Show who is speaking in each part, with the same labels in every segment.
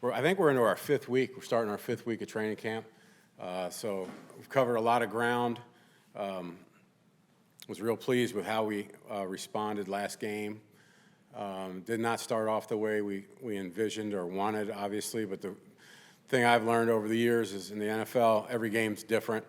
Speaker 1: I think we're into our 5th week. We're starting our 5th week of training camp. So we've covered a lot of ground. Was real pleased with how we responded last game. Did not start off the way we envisioned or wanted, obviously, but the thing I've learned over the years is in the NFL, every game's different,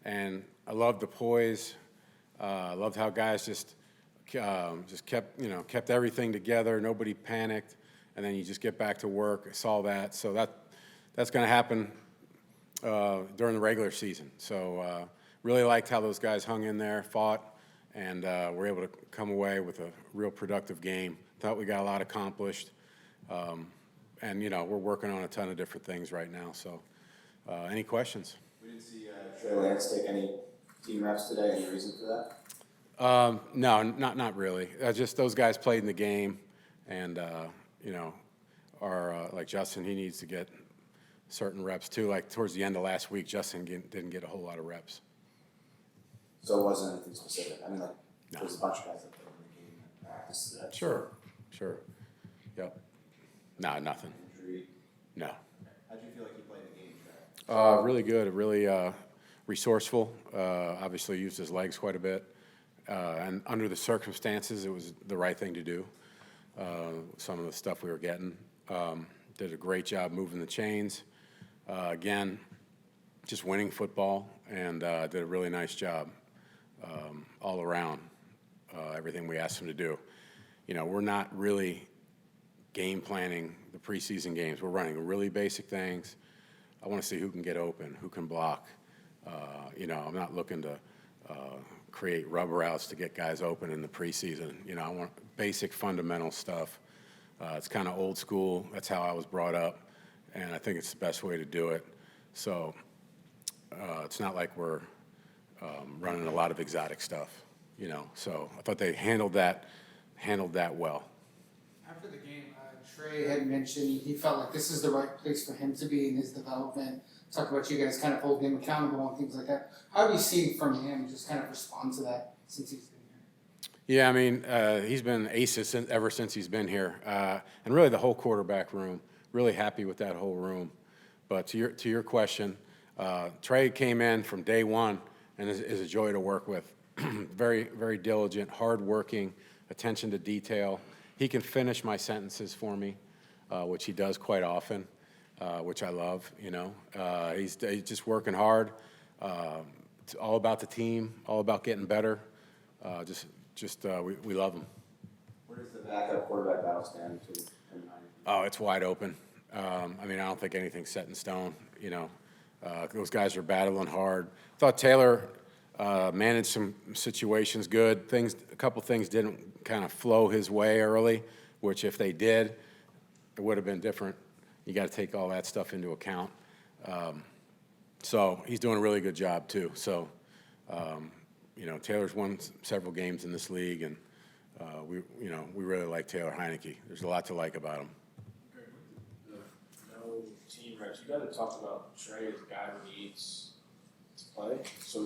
Speaker 1: and I loved the poise. I loved how guys just kept everything together. Nobody panicked, and then you just get back to work. I saw that, so that's going to happen during the regular season. So really liked how those guys hung in there, fought, and were able to come away with a real productive game. Thought we got a lot accomplished, and we're working on a ton of different things right now. So, any questions?
Speaker 2: We didn't see Trey Lance take any team reps today. Any reason for that?
Speaker 1: No, not really. Just those guys played in the game, and like Justin, he needs to get certain reps too. Like towards the end of last week, Justin didn't get a whole lot of reps.
Speaker 2: So it wasn't anything specific. I mean,
Speaker 1: No.
Speaker 2: there's a bunch of guys that played in the game and practice.
Speaker 1: Sure. Yep. No, nothing.
Speaker 2: Injury.
Speaker 1: No.
Speaker 2: How did you feel like you played the game, Trey?
Speaker 1: Really good. Really resourceful. Obviously used his legs quite a bit. And under the circumstances, it was the right thing to do. Some of the stuff we were getting. Did a great job moving the chains. Again, just winning football, and did a really nice job all around, everything we asked him to do. We're not really game planning the preseason games. We're running really basic things. I want to see who can get open, who can block. I'm not looking to create rubber routes to get guys open in the preseason. I want basic fundamental stuff. It's kind of old school. That's how I was brought up, and I think it's the best way to do it. So it's not like we're running a lot of exotic stuff, So I thought they handled that well.
Speaker 3: After the game, Trey had mentioned he felt like this is the right place for him to be in his development. Talk about you guys kind of holding him accountable and things like that. How have you seen from him just kind of respond to that since he's been here?
Speaker 1: Yeah, I mean, he's been aces ever since he's been here, and really the whole quarterback room. Really happy with that whole room. But to your question, Trey came in from day one and is a joy to work with. Very, very diligent, hardworking, attention to detail. He can finish my sentences for me, which he does quite often, which I love. He's just working hard. It's all about the team, all about getting better. We love him.
Speaker 2: Where does the backup quarterback battle stand between him and you?
Speaker 1: Oh, it's wide open. I don't think anything's set in stone. Those guys are battling hard. Thought Taylor managed some situations good. A couple things didn't kind of flow his way early, which if they did, it would have been different. You got to take all that stuff into account. So he's doing a really good job too. So, Taylor's won several games in this league, and we really like Taylor Heineke. There's a lot to like about him.
Speaker 4: No team reps. You guys have talked about Trey as a guy who needs to play. So,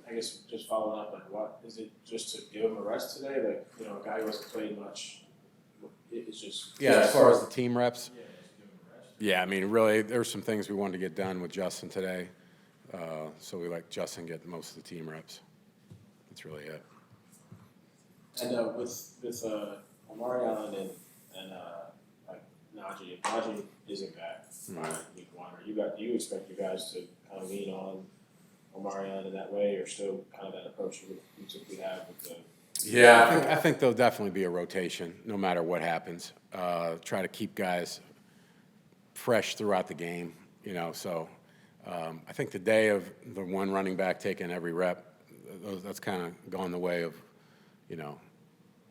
Speaker 4: I guess just following up, what is it? Just to give him a rest today? A guy who hasn't played much. It's just
Speaker 1: as far as the team reps.
Speaker 4: Yeah, just give him a rest.
Speaker 1: Yeah, really, there's some things we wanted to get done with Justin today, so we let Justin get most of the team reps. That's really it.
Speaker 4: And with Omari Allen and Najee, if Najee isn't back by week 1, do you expect you guys to kind of lean on Omari Allen in that way, or still kind of that approach you typically have with the?
Speaker 1: Yeah, I think there'll definitely be a rotation no matter what happens. Try to keep guys fresh throughout the game, So I think the day of the one running back taking every rep, that's kind of gone the way of,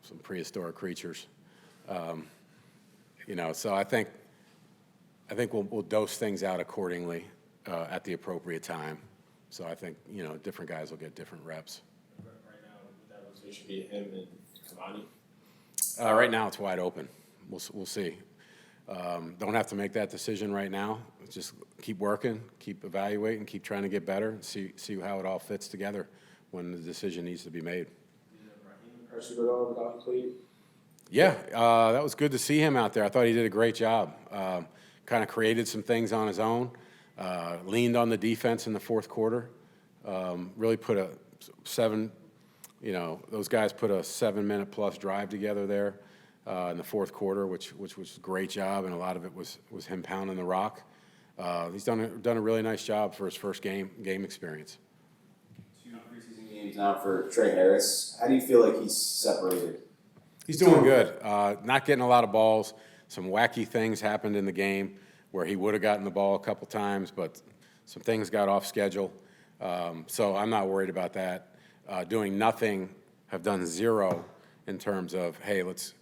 Speaker 1: some prehistoric creatures. So I think we'll dose things out accordingly at the appropriate time. So I think different guys will get different reps.
Speaker 4: Right now, that rotation should be him and Kamani.
Speaker 1: Right now, it's wide open. We'll see. Don't have to make that decision right now. Just keep working, keep evaluating, keep trying to get better, and see how it all fits together when the decision needs to be made.
Speaker 4: Raheem
Speaker 1: Yeah, that was good to see him out there. I thought he did a great job. kind of created some things on his own, leaned on the defense in the fourth quarter, really put a those guys put a 7-minute plus drive together there in the fourth quarter, which was a great job, and a lot of it was him pounding the rock. He's done a really nice job for his first game experience.
Speaker 2: 2 preseason games now for Tre Harris. How do you feel like he's separated?
Speaker 1: He's doing good. Not getting a lot of balls. Some wacky things happened in the game where he would have gotten the ball a couple times, but some things got off schedule. So I'm not worried about that. Doing nothing, have done 0 in terms of, hey, let's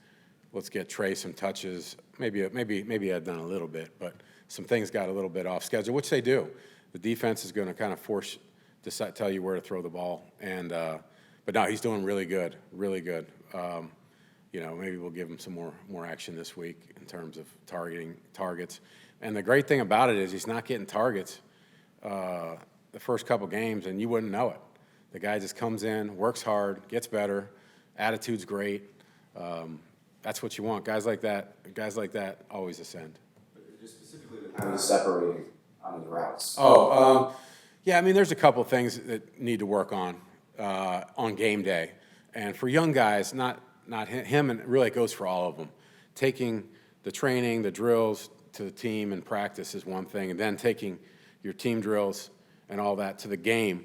Speaker 1: get Trey some touches. Maybe I've done a little bit, but some things got a little bit off schedule, which they do. The defense is going to kind of force to tell you where to throw the ball, and but no, he's doing really good, really good. Maybe we'll give him some more action this week in terms of targets. And the great thing about it is he's not getting targets the first couple games, and you wouldn't know it. The guy just comes in, works hard, gets better, attitude's great. That's what you want. Guys like that always ascend.
Speaker 2: But just specifically with how he's separating on his routes.
Speaker 1: Yeah, I mean, there's a couple things that need to work on game day. And for young guys, not him, and really it goes for all of them. Taking the training, the drills to the team and practice is one thing, and then taking your team drills and all that to the game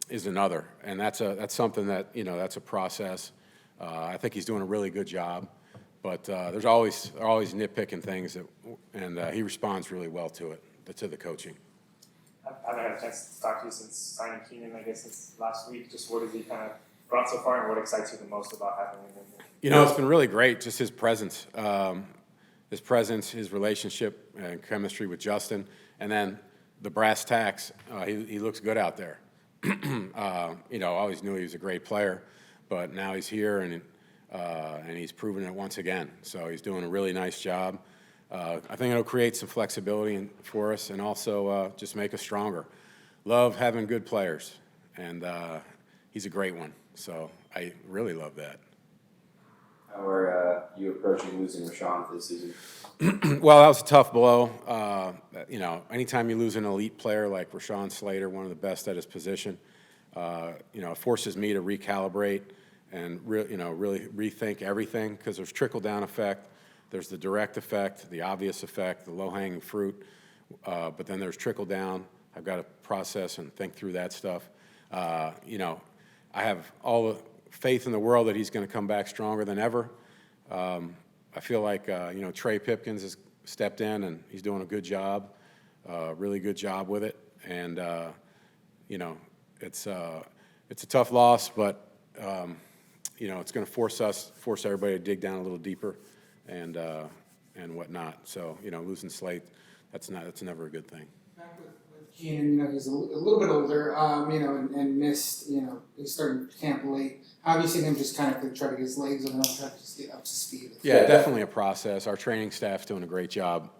Speaker 1: is another. And that's something that, that's a process. I think he's doing a really good job, but there's always nitpicking things and he responds really well to the coaching.
Speaker 5: I haven't had a chance to talk to you since signing Keenan, I guess, since last week. Just what has he kind of brought so far, and what excites you the most about having him in there?
Speaker 1: It's been really great, just his presence. His relationship and chemistry with Justin, and then the brass tacks. He looks good out there. I always knew he was a great player, but now he's here and he's proven it once again. So he's doing a really nice job. I think it'll create some flexibility for us and also just make us stronger. Love having good players, and he's a great one. So I really love that.
Speaker 2: How are you approaching losing Rashawn for this season?
Speaker 1: Well, that was a tough blow. Anytime you lose an elite player like Rashawn Slater, one of the best at his position, it forces me to recalibrate and really rethink everything, because there's trickle-down effect, there's the direct effect, the obvious effect, the low-hanging fruit, but then there's trickle-down. I've got to process and think through that stuff. I have all the faith in the world that he's going to come back stronger than ever. I feel like Trey Pipkins has stepped in and he's doing a good job, really good job with it. And it's a tough loss, but it's going to force everybody to dig down a little deeper and whatnot. So losing Slate, that's never a good thing.
Speaker 3: Back with Keenan, he's a little bit older, and missed, he's starting camp late. How have you seen him just kind of try to get his legs on, try to just get up to speed?
Speaker 1: Yeah, definitely a process. Our training staff's doing a great job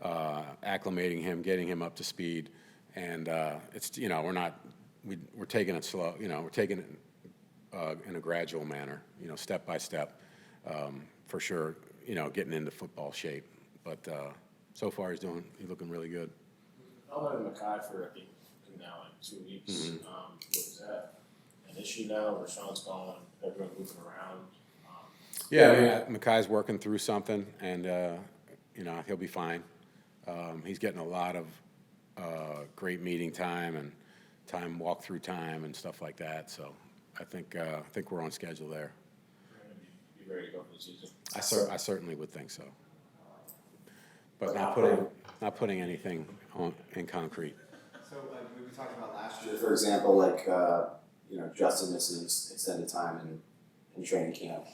Speaker 1: acclimating him, getting him up to speed, and we're taking it slow. We're taking it in a gradual manner, step by step, for sure. Getting into football shape, but so far he's looking really good.
Speaker 4: I went to Mackay for, I think, now 2 weeks.
Speaker 1: Mm-hmm.
Speaker 4: What was that? An issue now? Rashawn's gone. Everyone moving around.
Speaker 1: Mackay's working through something, and he'll be fine. He's getting a lot of great meeting time and walk-through time and stuff like that. So I think we're on schedule there.
Speaker 4: You're going to be ready to go for the season?
Speaker 1: I certainly would think so, but not putting anything in concrete.
Speaker 2: So, we talked about last year, for example, Justin misses extended time in training camp.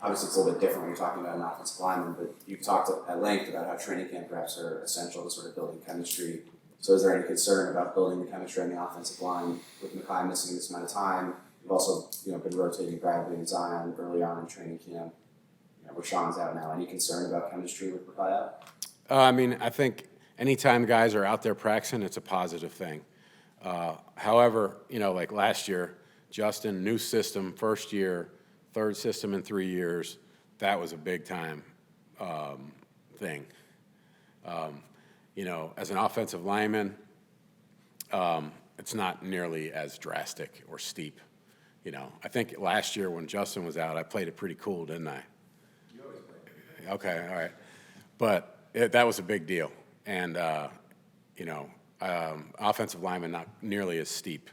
Speaker 2: Obviously, it's a little bit different when you're talking about an offensive lineman, but you've talked at length about how training camp reps are essential to sort of building chemistry. So is there any concern about building the chemistry on the offensive line with Mackay missing this amount of time? You've also, been rotating Bradley and Zion early on in training camp. Rashawn's out now. Any concern about chemistry with Mackay out?
Speaker 1: I think anytime guys are out there practicing, it's a positive thing. However, like last year, Justin, new system, first year, third system in 3 years, that was a big time thing. as an offensive lineman, it's not nearly as drastic or steep. I think last year when Justin was out, I played it pretty cool, didn't I?
Speaker 2: You always play.
Speaker 1: Okay, all right. But that was a big deal. And, offensive lineman, not nearly as steep.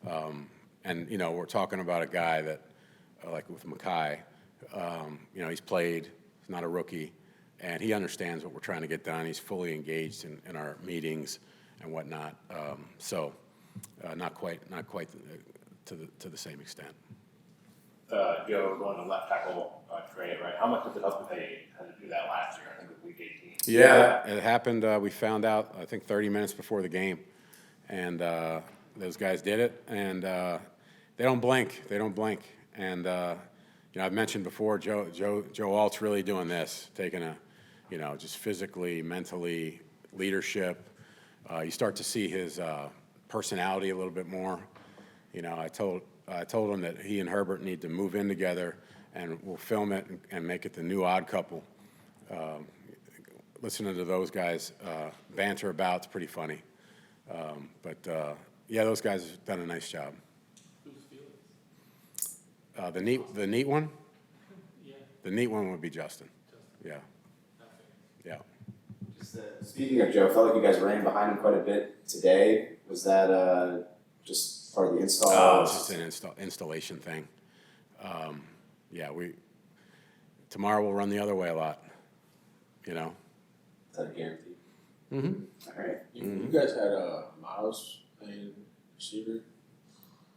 Speaker 1: And, we're talking about a guy that, like with Mackay, he's played, he's not a rookie, and he understands what we're trying to get done. He's fully engaged in our meetings and whatnot. Not quite to the same extent.
Speaker 4: Joe going to left tackle Trey, right? How much did it help that they had to do that last year? I think it was week 18.
Speaker 1: Yeah, it happened. We found out, I think, 30 minutes before the game. And those guys did it. And they don't blink. They don't blink. And, I've mentioned before, Joe Alt's really doing this, taking just physically, mentally, leadership. You start to see his personality a little bit more. I told him that he and Herbert need to move in together, and we'll film it and make it the new odd couple. Listening to those guys banter about, it's pretty funny. Those guys have done a nice job. The neat one?
Speaker 5: Yeah.
Speaker 1: The neat one would be Justin. Yeah. Yeah.
Speaker 2: Just, speaking of Joe, I felt like you guys ran behind him quite a bit today. Was that just part of the install?
Speaker 1: It's just an installation thing. Tomorrow we'll run the other way a lot.
Speaker 2: Is that a guarantee?
Speaker 1: Mm-hmm.
Speaker 2: All right.
Speaker 4: You guys had Miles playing receiver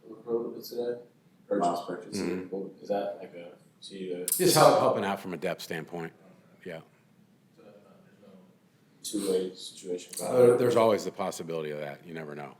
Speaker 4: a little bit today?
Speaker 2: Miles purchase.
Speaker 1: Mm-hmm.
Speaker 4: Is that like a
Speaker 1: Just helping out from a depth standpoint. Yeah.
Speaker 4: two-way situation?
Speaker 1: There's always the possibility of that. You never know.